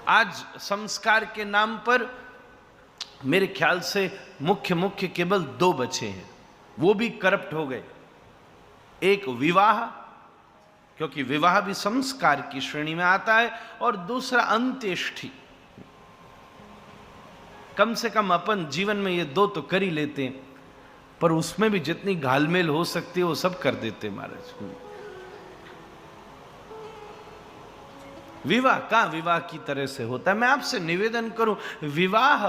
आज संस्कार के नाम पर मेरे ख्याल से मुख्य केवल 2 बचे हैं, वो भी करप्ट हो गए। एक विवाह, क्योंकि विवाह भी संस्कार की श्रेणी में आता है, और दूसरा अंत्येष्टि। कम से कम अपन जीवन में ये 2 तो कर ही लेते हैं, पर उसमें भी जितनी घालमेल हो सकती है वो सब कर देते महाराज। विवाह कहाँ विवाह की तरह से होता है। मैं आपसे निवेदन करूं, विवाह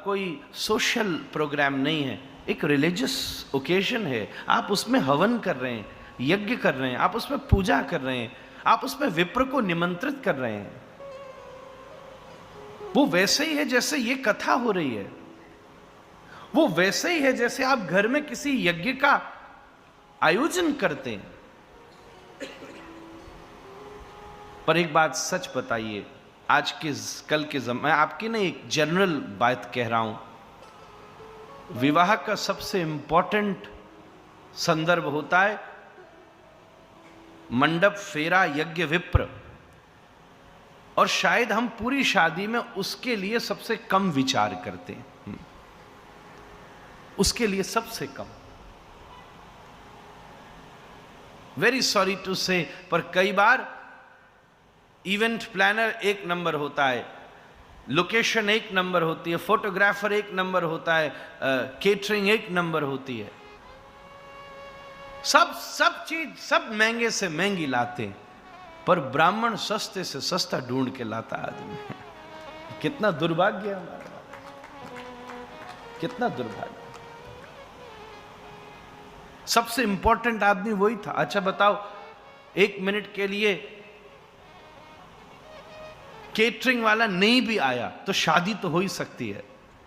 कोई सोशल प्रोग्राम नहीं है, एक रिलीजियस ओकेजन है। आप उसमें हवन कर रहे हैं, यज्ञ कर रहे हैं, आप उसमें पूजा कर रहे हैं, आप उसमें विप्र को निमंत्रित कर रहे हैं। वो वैसे ही है जैसे ये कथा हो रही है, वो वैसे ही है जैसे आप घर में किसी यज्ञ का आयोजन करते हैं। पर एक बात सच बताइए, आज के कल के मैं आपकी ना एक जनरल बात कह रहा हूं, विवाह का सबसे इंपॉर्टेंट संदर्भ होता है मंडप, फेरा, यज्ञ, विप्र, और शायद हम पूरी शादी में उसके लिए सबसे कम विचार करते हैं, उसके लिए सबसे कम। वेरी सॉरी टू से, पर कई बार इवेंट प्लानर 1 नंबर होता है, लोकेशन 1 नंबर होती है, फोटोग्राफर 1 नंबर होता है, केटरिंग 1 नंबर होती है, सब चीज सब महंगे से महंगी लाते हैं, पर ब्राह्मण सस्ते से सस्ता ढूंढ के लाता आदमी। कितना दुर्भाग्य है हमारा, कितना दुर्भाग्य। सबसे इंपॉर्टेंट आदमी वही था। अच्छा बताओ, 1 मिनट के लिए केटरिंग वाला नहीं भी आया तो शादी तो हो ही सकती है।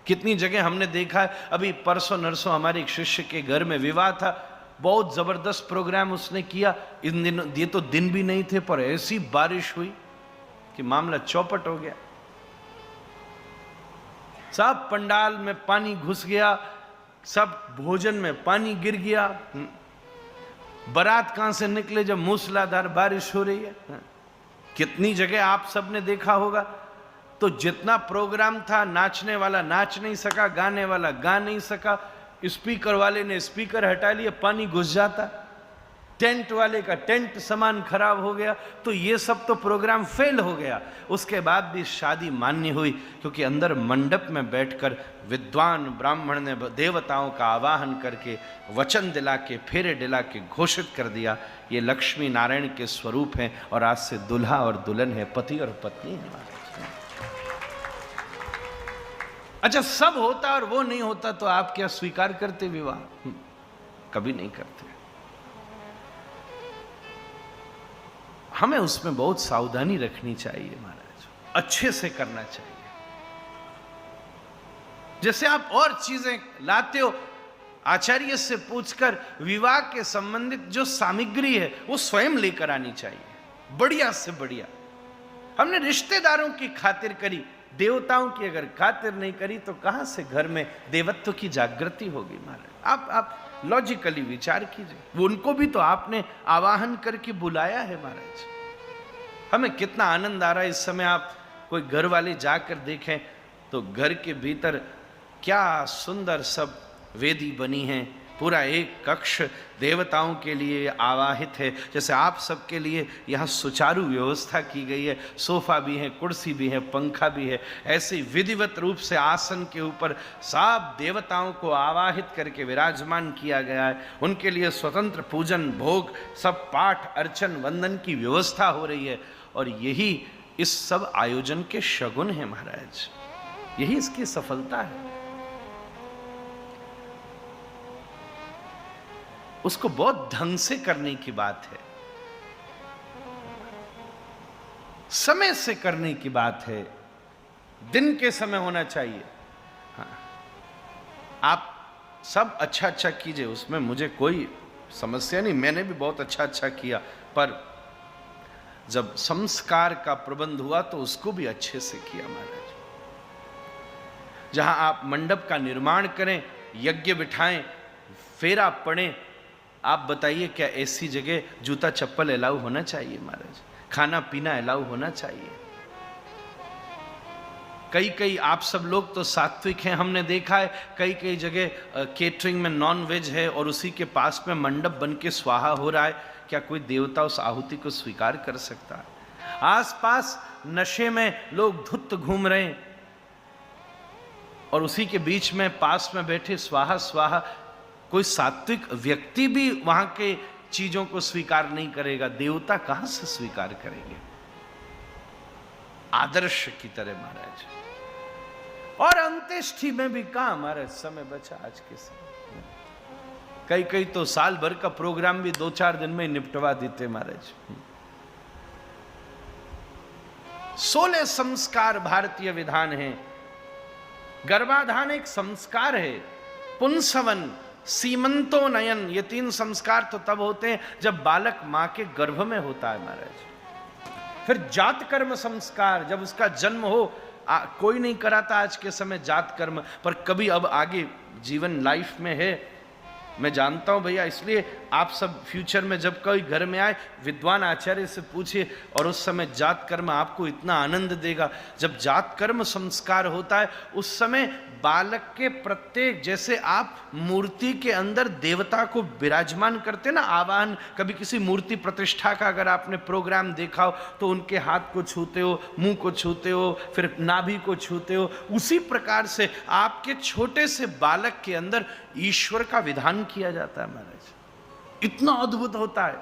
कितनी जगह हमने देखा है, अभी परसों नरसों हमारे एक शिष्य के घर में विवाह था, बहुत जबरदस्त प्रोग्राम उसने किया। इन दिनों ये तो दिन भी नहीं थे, पर ऐसी बारिश हुई कि मामला चौपट हो गया। सब पंडाल में पानी घुस गया, सब भोजन में पानी गिर गया। बारात कहां से निकले जब मूसलाधार बारिश हो रही है। कितनी जगह आप सबने देखा होगा, तो जितना प्रोग्राम था, नाचने वाला नाच नहीं सका, गाने वाला गा नहीं सका, स्पीकर वाले ने स्पीकर हटा लिया, पानी घुस जाता, टेंट वाले का टेंट सामान खराब हो गया। तो ये सब तो प्रोग्राम फेल हो गया। उसके बाद भी शादी मान्य हुई, क्योंकि अंदर मंडप में बैठकर विद्वान ब्राह्मण ने देवताओं का आवाहन करके, वचन दिला के, फेरे दिला के घोषित कर दिया, ये लक्ष्मी नारायण के स्वरूप हैं, और आज से दुल्हा और दुल्हन है, पति और पत्नी है। अच्छा, सब होता और वो नहीं होता तो आप क्या स्वीकार करते विवाह? कभी नहीं करते। हमें उसमें बहुत सावधानी रखनी चाहिए महाराज, अच्छे से करना चाहिए। जैसे आप और चीजें लाते हो, आचार्य से पूछकर विवाह के संबंधित जो सामग्री है वो स्वयं लेकर आनी चाहिए, बढ़िया से बढ़िया। हमने रिश्तेदारों की खातिर करी, देवताओं की अगर खातिर नहीं करी तो कहां से घर में देवत्व की जागृति होगी महाराज? आप लॉजिकली विचार कीजिए। वो उनको भी तो आपने आवाहन करके बुलाया है महाराज। हमें कितना आनंद आ रहा है इस समय। आप कोई घर वाले जाकर देखें तो घर के भीतर क्या सुंदर सब वेदी बनी है, पूरा एक कक्ष देवताओं के लिए आवाहित है। जैसे आप सबके लिए यहाँ सुचारू व्यवस्था की गई है, सोफा भी है, कुर्सी भी है, पंखा भी है। ऐसे विधिवत रूप से आसन के ऊपर सब देवताओं को आवाहित करके विराजमान किया गया है। उनके लिए स्वतंत्र पूजन, भोग, सब पाठ, अर्चन, वंदन की व्यवस्था हो रही है। और यही इस सब आयोजन के शगुन है महाराज, यही इसकी सफलता है। उसको बहुत ढंग से करने की बात है, समय से करने की बात है, दिन के समय होना चाहिए। हाँ, आप सब अच्छा अच्छा कीजिए, उसमें मुझे कोई समस्या नहीं, मैंने भी बहुत अच्छा अच्छा किया। पर जब संस्कार का प्रबंध हुआ तो उसको भी अच्छे से किया महाराज। जहां आप मंडप का निर्माण करें, यज्ञ बिठाएं, फेरा पड़े, आप बताइए क्या ऐसी जगह जूता चप्पल अलाउ होना चाहिए महाराज? खाना पीना अलाउ होना चाहिए? कई कई आप सब लोग तो सात्विक हैं, हमने देखा है कई कई जगह केटरिंग में नॉन वेज है और उसी के पास में मंडप बन के स्वाहा हो रहा है। क्या कोई देवता उस आहुति को स्वीकार कर सकता है? आसपास नशे में लोग धुत घूम रहे हैं और उसी के बीच में पास में बैठे स्वाहा स्वाहा, कोई सात्विक व्यक्ति भी वहां के चीजों को स्वीकार नहीं करेगा, देवता कहां से स्वीकार करेंगे? आदर्श की तरह महाराज। और अंत्येष्टि में भी कहां महाराज समय बचा आज के समय। कई कई तो साल भर का प्रोग्राम भी 2-4 दिन में निपटवा देते महाराज। 16 संस्कार भारतीय विधान है। गर्भाधान एक संस्कार है, पुंसवन, सीमंतो नयन, ये 3 संस्कार तो तब होते हैं जब बालक मां के गर्भ में होता है महाराज। फिर जात कर्म संस्कार, जब उसका जन्म हो। कोई नहीं कराता आज के समय जात कर्म, पर कभी अब आगे जीवन लाइफ में है, मैं जानता हूं भैया। इसलिए आप सब फ्यूचर में जब कोई घर में आए विद्वान आचार्य से पूछिए, और उस समय जात कर्म आपको इतना आनंद देगा। जब जात कर्म संस्कार होता है उस समय बालक के प्रत्येक, जैसे आप मूर्ति के अंदर देवता को विराजमान करते ना, आवाहन, कभी किसी मूर्ति प्रतिष्ठा का अगर आपने प्रोग्राम देखा हो तो उनके हाथ को छूते हो, मुंह को छूते हो, फिर नाभि को छूते हो, उसी प्रकार से आपके छोटे से बालक के अंदर ईश्वर का विधान किया जाता है महाराज। इतना अद्भुत होता है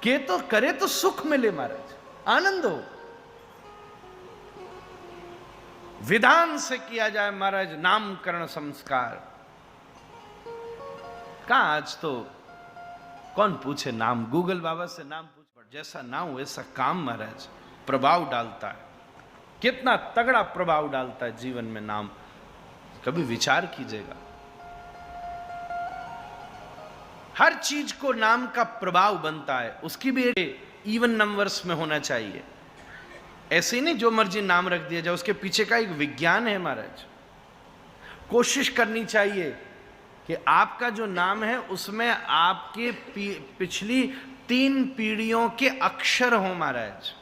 कि तो करे तो सुख मिले महाराज, आनंद हो। विधान से किया जाए महाराज नामकरण संस्कार। कहां आज तो कौन पूछे नाम, गूगल बाबा से नाम पूछ, जैसा नाम वैसा काम महाराज प्रभाव डालता है। कितना तगड़ा प्रभाव डालता है जीवन में नाम, कभी विचार कीजिएगा। हर चीज को नाम का प्रभाव बनता है, उसकी भी इवन नंबर्स में होना चाहिए। ऐसे ही नहीं जो मर्जी नाम रख दिया जाए, उसके पीछे का एक विज्ञान है महाराज। कोशिश करनी चाहिए कि आपका जो नाम है उसमें आपके पिछली 3 पीढ़ियों के अक्षर हो महाराज।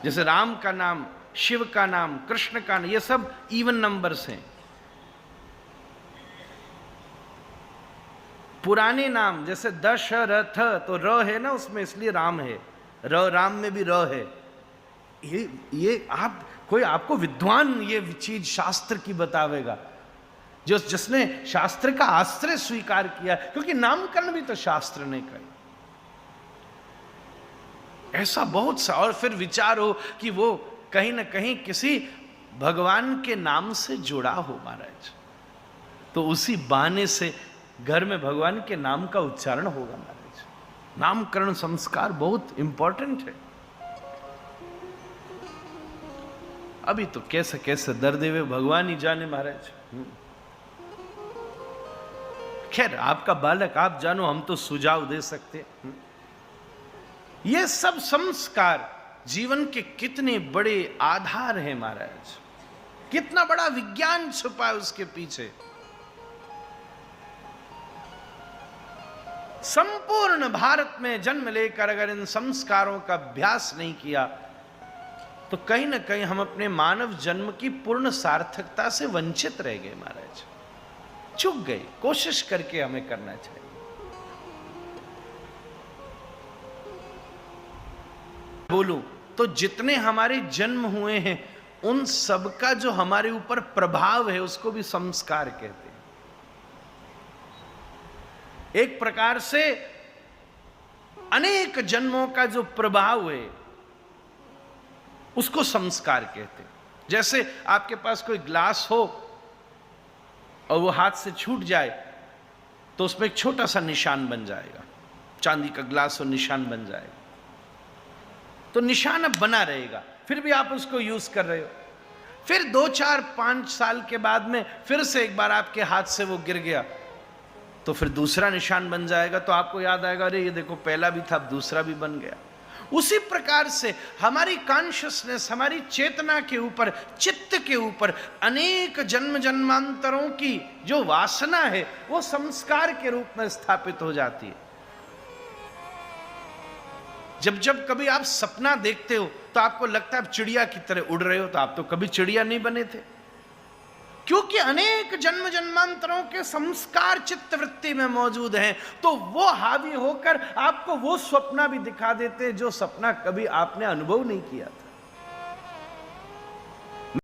जैसे राम का नाम, शिव का नाम, कृष्ण का नाम, ये सब इवन नंबर्स हैं। पुराने नाम जैसे दशरथ, तो र है ना उसमें, इसलिए राम है। राम में भी र है। ये आप कोई आपको विद्वान ये चीज शास्त्र की बतावेगा, जिसने शास्त्र का आश्रय स्वीकार किया, क्योंकि नामकरण भी तो शास्त्र ने कही। ऐसा बहुत सा, और फिर विचार हो कि वो कहीं ना कहीं किसी भगवान के नाम से जुड़ा हो महाराज, तो उसी बहाने से घर में भगवान के नाम का उच्चारण होगा महाराज। नामकरण संस्कार बहुत इंपॉर्टेंट है। अभी तो कैसे कैसे दर्द हुए भगवान ही जाने महाराज। खैर आपका बालक आप जानो, हम तो सुझाव दे सकते। ये सब संस्कार जीवन के कितने बड़े आधार हैं महाराज, कितना बड़ा विज्ञान छुपा है उसके पीछे। संपूर्ण भारत में जन्म लेकर अगर इन संस्कारों का अभ्यास नहीं किया तो कहीं ना कहीं हम अपने मानव जन्म की पूर्ण सार्थकता से वंचित रह गए महाराज, चूक गए। कोशिश करके हमें करना चाहिए। बोलूं तो जितने हमारे जन्म हुए हैं उन सब का जो हमारे ऊपर प्रभाव है उसको भी संस्कार कहते हैं। एक प्रकार से अनेक जन्मों का जो प्रभाव है उसको संस्कार कहते हैं। जैसे आपके पास कोई ग्लास हो और वो हाथ से छूट जाए तो उसमें एक छोटा सा निशान बन जाएगा, चांदी का ग्लास हो निशान बन जाएगा, तो निशान अब बना रहेगा, फिर भी आप उसको यूज कर रहे हो। फिर 2, 4, 5 साल के बाद में फिर से एक बार आपके हाथ से वो गिर गया तो फिर दूसरा निशान बन जाएगा, तो आपको याद आएगा अरे ये देखो पहला भी था, अब दूसरा भी बन गया। उसी प्रकार से हमारी कॉन्शियसनेस, हमारी चेतना के ऊपर, चित्त के ऊपर अनेक जन्म जन्मांतरों की जो वासना है वो संस्कार के रूप में स्थापित हो जाती है। जब जब कभी आप सपना देखते हो तो आपको लगता है आप चिड़िया की तरह उड़ रहे हो, तो आप तो कभी चिड़िया नहीं बने थे, क्योंकि अनेक जन्म जन्मांतरों के संस्कार चित्त वृत्ति में मौजूद हैं। तो वो हावी होकर आपको वो स्वप्न भी दिखा देते जो सपना कभी आपने अनुभव नहीं किया था।